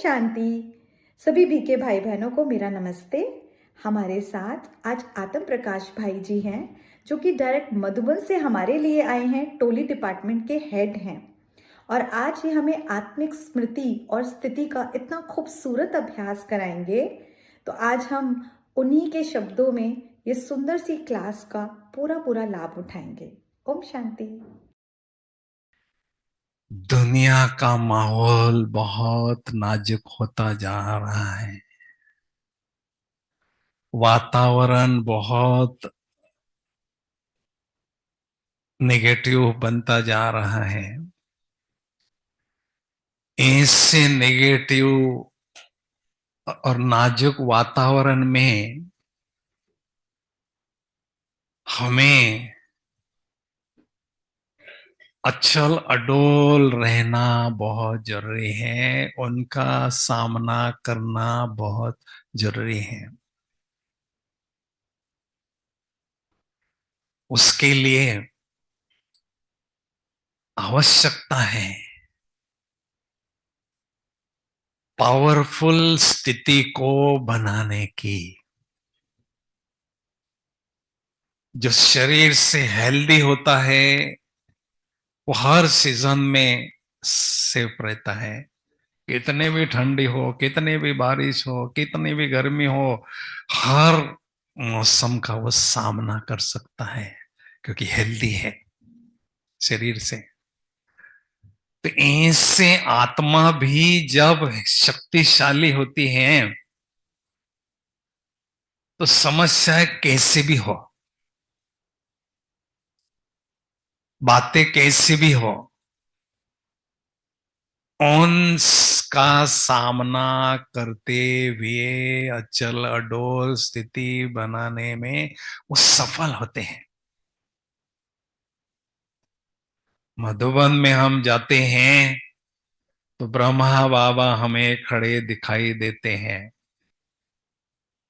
शांति। सभी बीके भाई बहनों को मेरा नमस्ते। हमारे साथ आज आत्म प्रकाश भाई जी हैं, जो कि डायरेक्ट मधुबन से हमारे लिए आए हैं। टोली डिपार्टमेंट के हेड हैं और आज ये हमें आत्मिक स्मृति और स्थिति का इतना खूबसूरत अभ्यास कराएंगे। तो आज हम उन्हीं के शब्दों में ये सुंदर सी क्लास का पूरा लाभ उठाएंगे। ओम शांति। दुनिया का माहौल बहुत नाजुक होता जा रहा है। वातावरण बहुत नेगेटिव बनता जा रहा है। ऐसे नेगेटिव और नाजुक वातावरण में हमें अचल अडोल रहना बहुत जरूरी है। उनका सामना करना बहुत जरूरी है। उसके लिए आवश्यकता है पावरफुल स्थिति को बनाने की। जो शरीर से हेल्दी होता है वो हर सीजन में सेफ रहता है। कितने भी ठंडी हो, कितने भी बारिश हो, कितनी भी गर्मी हो, हर मौसम का वो सामना कर सकता है क्योंकि हेल्दी है शरीर से। तो ऐसे आत्मा भी जब शक्तिशाली होती है तो समस्या कैसे भी हो, बातें कैसी भी हो, उनका सामना करते हुए अचल अडोल स्थिति बनाने में वो सफल होते हैं। मधुबन में हम जाते हैं तो ब्रह्मा बाबा हमें खड़े दिखाई देते हैं।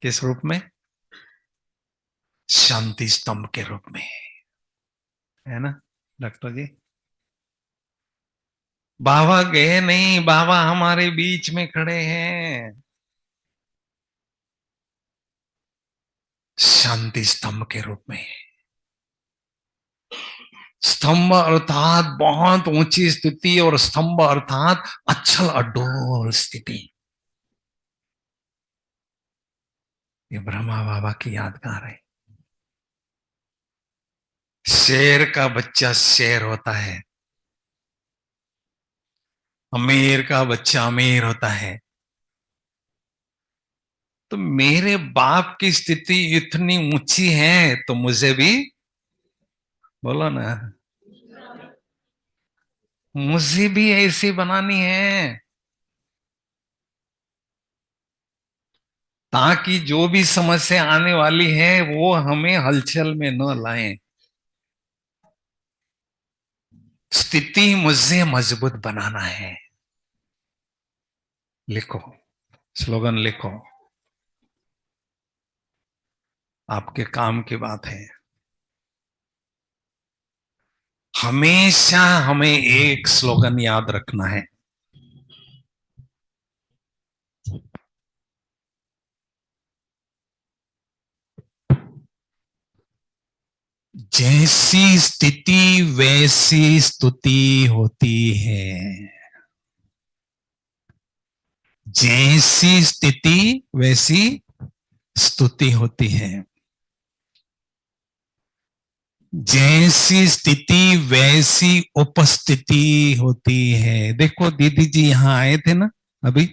किस रूप में? शांति स्तंभ के रूप में, है ना डॉक्टर जी? बाबा गए नहीं, बाबा हमारे बीच में खड़े हैं। शांति स्तंभ के रूप में। स्तंभ अर्थात बहुत ऊंची स्थिति और स्तंभ अर्थात अचल अडोल स्थिति। ये ब्रह्मा बाबा की यादगार है। शेर का बच्चा शेर होता है, अमीर का बच्चा अमीर होता है। तो मेरे बाप की स्थिति इतनी ऊंची है तो मुझे भी, बोलो ना, मुझे भी ऐसी बनानी है ताकि जो भी समस्या आने वाली है वो हमें हलचल में न लाए। स्थिति मुझे मजबूत बनाना है। लिखो, स्लोगन लिखो, आपके काम की बात है। हमेशा हमें एक स्लोगन याद रखना है। जैसी स्थिति वैसी स्तुति होती है। जैसी स्थिति वैसी स्तुति होती है। जैसी स्थिति वैसी उपस्थिति होती है। देखो दीदी जी यहां आए थे ना अभी,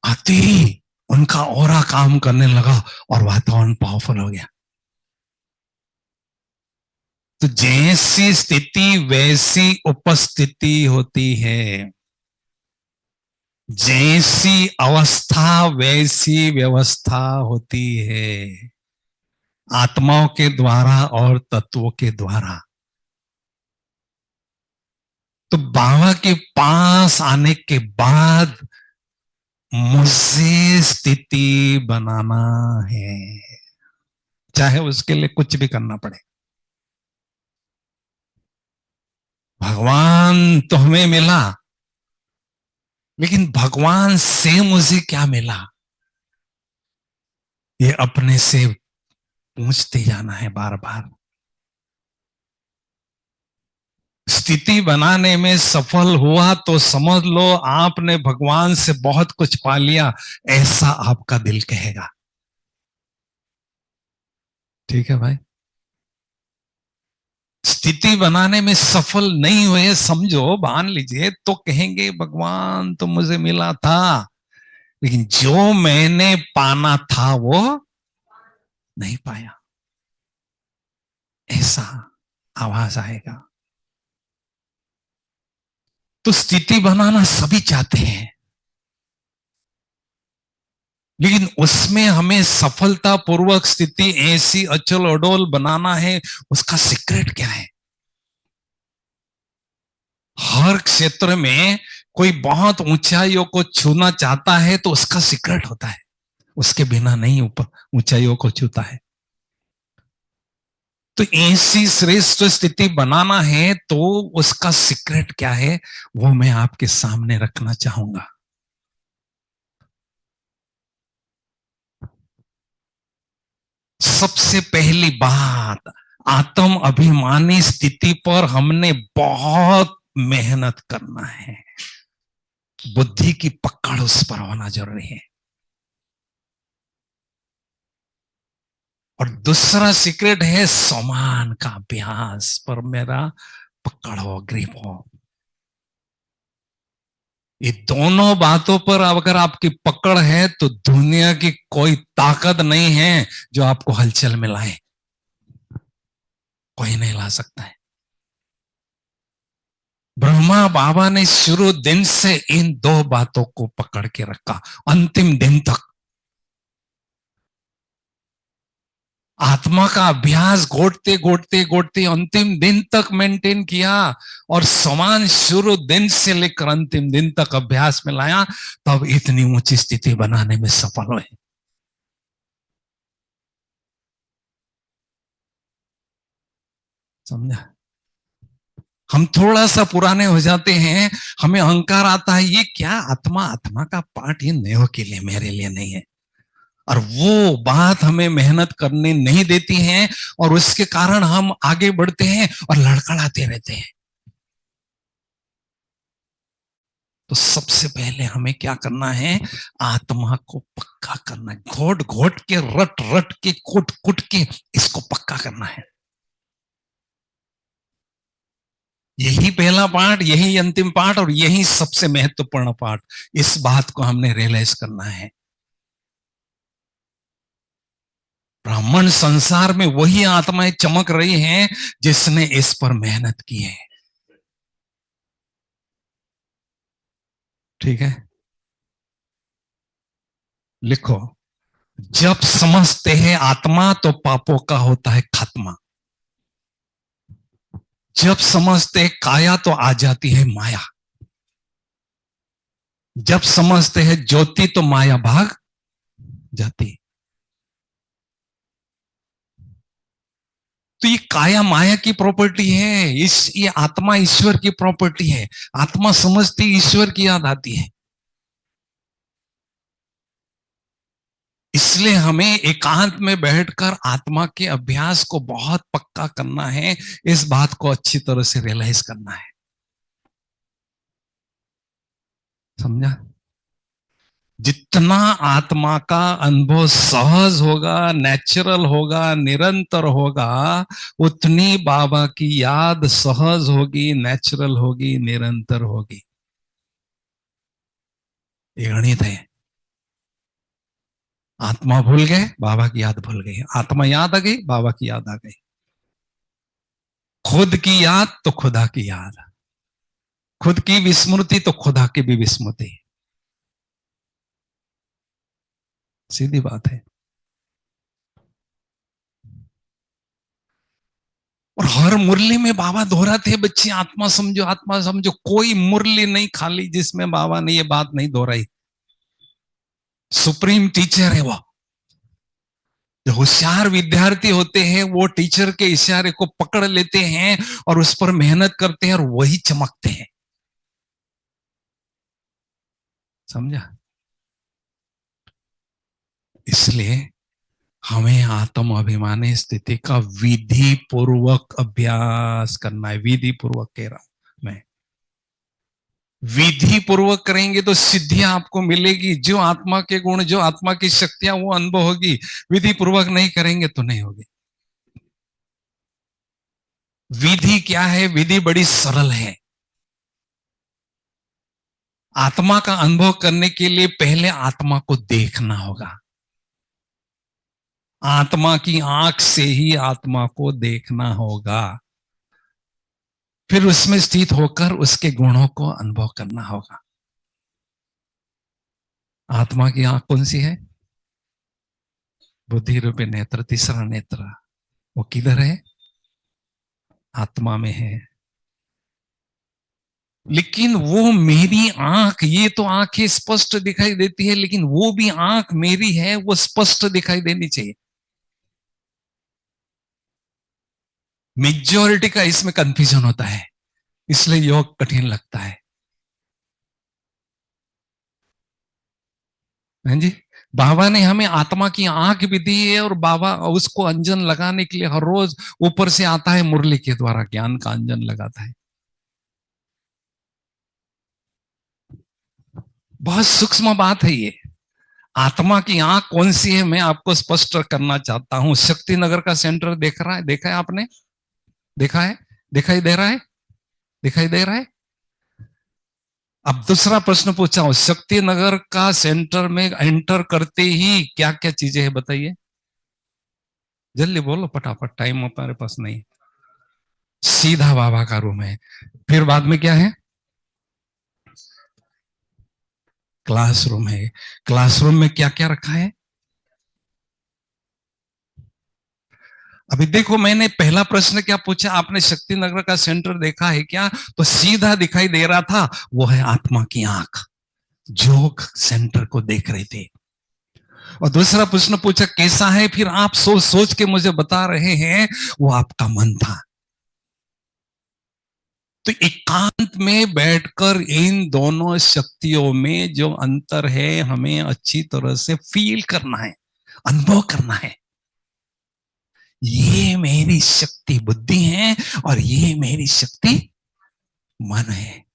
आते ही उनका ऑरा काम करने लगा और वातावरण पावरफुल हो गया। तो जैसी स्थिति वैसी उपस्थिति होती है। जैसी अवस्था वैसी व्यवस्था होती है, आत्माओं के द्वारा और तत्वों के द्वारा। तो बाबा के पास आने के बाद मुझे स्थिति बनाना है, चाहे उसके लिए कुछ भी करना पड़े। भगवान तो हमें मिला, लेकिन भगवान से मुझे क्या मिला, ये अपने से पूछते जाना है बार बार। स्थिति बनाने में सफल हुआ तो समझ लो आपने भगवान से बहुत कुछ पा लिया, ऐसा आपका दिल कहेगा। ठीक है भाई। स्थिति बनाने में सफल नहीं हुए समझो, मान लीजिए, तो कहेंगे भगवान तो मुझे मिला था, लेकिन जो मैंने पाना था वो नहीं पाया, ऐसा आवाज आएगा। तो स्थिति बनाना सभी चाहते हैं, लेकिन उसमें हमें सफलता पूर्वक स्थिति ऐसी अचल अडोल बनाना है, उसका सीक्रेट क्या है? हर क्षेत्र में कोई बहुत ऊंचाइयों को छूना चाहता है तो उसका सीक्रेट होता है, उसके बिना नहीं ऊपर ऊंचाइयों को छूता है। तो ऐसी श्रेष्ठ स्थिति बनाना है तो उसका सीक्रेट क्या है, वो मैं आपके सामने रखना चाहूंगा। सबसे पहली बात, आत्म अभिमानी स्थिति पर हमने बहुत मेहनत करना है, बुद्धि की पकड़ उस पर होना जरूरी है। और दूसरा सीक्रेट है समान का अभ्यास पर मेरा पकड़ हो, ग्रिप हो। ये दोनों बातों पर अगर आपकी पकड़ है तो दुनिया की कोई ताकत नहीं है जो आपको हलचल में लाए, कोई नहीं ला सकता है। ब्रह्मा बाबा ने शुरू दिन से इन दो बातों को पकड़ के रखा, अंतिम दिन तक। आत्मा का अभ्यास घोटते घोटते घोटते अंतिम दिन तक मेंटेन किया, और समान शुरू दिन से लेकर अंतिम दिन तक अभ्यास में लाया, तब इतनी ऊंची स्थिति बनाने में सफल हुए। समझा? हम थोड़ा सा पुराने हो जाते हैं, हमें अहंकार आता है, ये क्या आत्मा, आत्मा का पाठ ये नयो के लिए, मेरे लिए नहीं है। और वो बात हमें मेहनत करने नहीं देती है, और उसके कारण हम आगे बढ़ते हैं और लड़खड़ाते रहते हैं। तो सबसे पहले हमें क्या करना है, आत्मा को पक्का करना है, घोट घोट के, रट रट के, कुट कुट के इसको पक्का करना है। यही पहला पार्ट, यही अंतिम पार्ट, और यही सबसे महत्वपूर्ण पार्ट। इस बात को हमने रियलाइज करना है। ब्राह्मण संसार में वही आत्माएं चमक रही हैं जिसने इस पर मेहनत की है। ठीक है, लिखो। जब समझते हैं आत्मा तो पापों का होता है खात्मा। जब समझते हैं काया तो आ जाती है माया। जब समझते हैं ज्योति तो माया भाग जाती है। तो ये काया माया की प्रॉपर्टी है, ये आत्मा ईश्वर की प्रॉपर्टी है। आत्मा समझती ईश्वर की याद आती है। इसलिए हमें एकांत में बैठकर आत्मा के अभ्यास को बहुत पक्का करना है, इस बात को अच्छी तरह से रियलाइज करना है। समझा? जितना आत्मा का अनुभव सहज होगा, नेचुरल होगा, निरंतर होगा, उतनी बाबा की याद सहज होगी, नेचुरल होगी, निरंतर होगी। ये गणित है। आत्मा भूल गए, बाबा की याद भूल गई। आत्मा याद आ गई, बाबा की याद आ गई। खुद की याद तो खुदा की याद, खुद की विस्मृति तो खुदा की भी विस्मृति। सीधी बात है। और हर मुरली में बाबा दोहराते हैं, बच्चे आत्मा समझो, आत्मा समझो। कोई मुरली नहीं खाली जिसमें बाबा ने ये बात नहीं दोहराई। सुप्रीम टीचर है वो। जो होशियार विद्यार्थी होते हैं वो टीचर के इशारे को पकड़ लेते हैं और उस पर मेहनत करते हैं, और वही चमकते हैं। समझा? इसलिए हमें आत्म अभिमानी स्थिति का विधि पूर्वक अभ्यास करना है। विधि पूर्वक कह रहा हूं मैं, विधि पूर्वक करेंगे तो सिद्धियां आपको मिलेगी। जो आत्मा के गुण, जो आत्मा की शक्तियां, वो अनुभव होगी। विधि पूर्वक नहीं करेंगे तो नहीं होगी। विधि क्या है? विधि बड़ी सरल है। आत्मा का अनुभव करने के लिए पहले आत्मा को देखना होगा। आत्मा की आंख से ही आत्मा को देखना होगा, फिर उसमें स्थित होकर उसके गुणों को अनुभव करना होगा। आत्मा की आंख कौन सी है? बुद्धि रूपी नेत्र, तीसरा नेत्र। वो किधर है? आत्मा में है। लेकिन वो मेरी आंख, ये तो आंखें स्पष्ट दिखाई देती है, लेकिन वो भी आंख मेरी है, वो स्पष्ट दिखाई देनी चाहिए। मेजॉरिटी का इसमें कंफ्यूजन होता है, इसलिए योग कठिन लगता है। हाँ जी, बाबा ने हमें आत्मा की आंख भी दी है, और बाबा उसको अंजन लगाने के लिए हर रोज ऊपर से आता है, मुरली के द्वारा ज्ञान का अंजन लगाता है। बहुत सूक्ष्म बात है ये। आत्मा की आंख कौन सी है, मैं आपको स्पष्ट करना चाहता हूं। शक्ति नगर का सेंटर देख रहा है? देखा है आपने? देखा है? दिखाई दे रहा है? दिखाई दे रहा है? अब दूसरा प्रश्न पूछा हूं, शक्ति नगर का सेंटर में एंटर करते ही क्या क्या चीजें हैं बताइए? जल्दी बोलो फटाफट, टाइम हमारे पास नहीं। सीधा बाबा का रूम है। फिर बाद में क्या है? क्लासरूम है। क्लासरूम में क्या क्या रखा है? अभी देखो, मैंने पहला प्रश्न क्या पूछा, आपने शक्ति नगर का सेंटर देखा है क्या? तो सीधा दिखाई दे रहा था, वो है आत्मा की आंख, जो सेंटर को देख रहे थे। और दूसरा प्रश्न पूछा कैसा है, फिर आप सोच सोच के मुझे बता रहे हैं वो आपका मन था। तो एकांत में बैठकर इन दोनों शक्तियों में जो अंतर है, हमें अच्छी तरह से फील करना है, अनुभव करना है। ये मेरी शक्ति बुद्धि है, और ये मेरी शक्ति मन है।